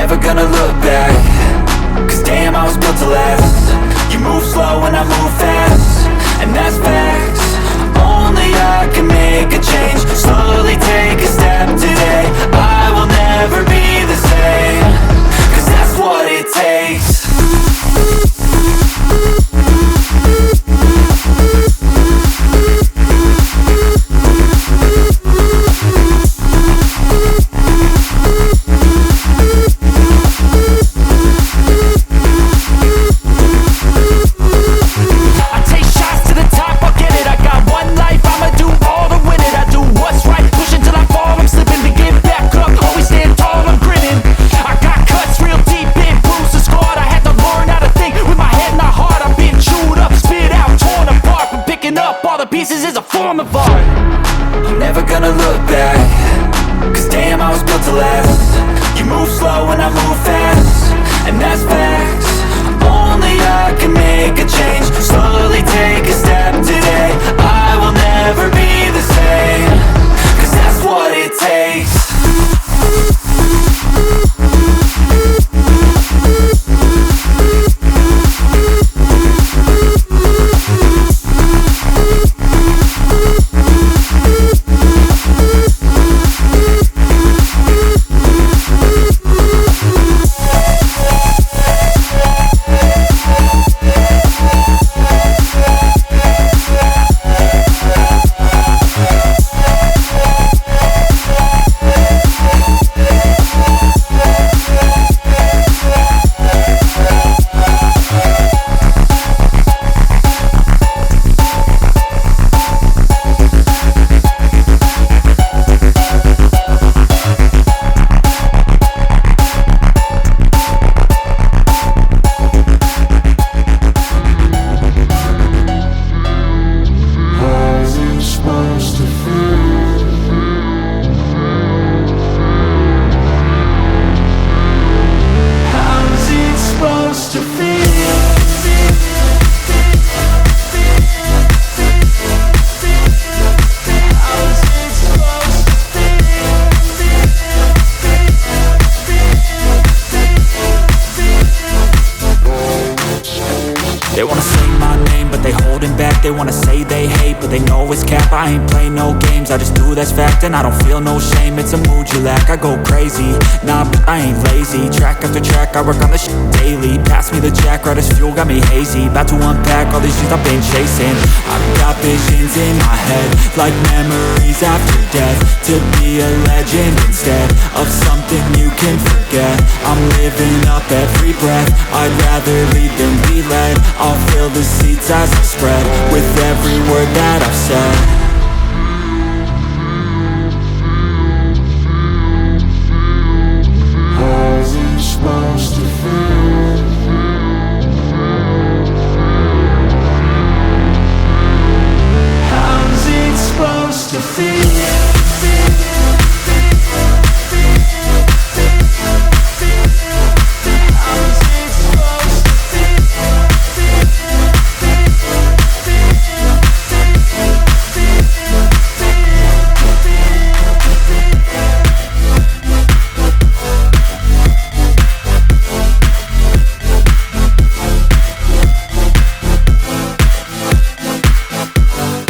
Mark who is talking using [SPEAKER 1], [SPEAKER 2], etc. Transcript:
[SPEAKER 1] never gonna look back, 'cause damn, I was built to last. You move slow and I move fast, and that's facts. Only I can make a change. Slowly take a step today. I will never be the same, 'cause that's what it takes.
[SPEAKER 2] Pieces is a form of art.
[SPEAKER 1] I'm never gonna look back, 'cause damn, I was built to last. You move slow and I move fast, and that's facts. Only I can make a change. Slowly take a step today. I will never be the same, 'cause that's what it takes. They wanna say my name, but they holding back. They wanna say they hate, but they know it's cap. I ain't play no games, I just do that's fact. And I don't feel no shame, it's a mood you lack. I go crazy, nah, but I ain't lazy. Track after track, I work on this shit daily. Pass me the jack, right as fuel, got me hazy. About to unpack all these things I've been chasing. I've got visions in my head, like memories after death. To be a legend instead of something you can forget. I'm living up every breath, I'd rather lead than be led. I'll fill the seats as I spread with every word that I've said.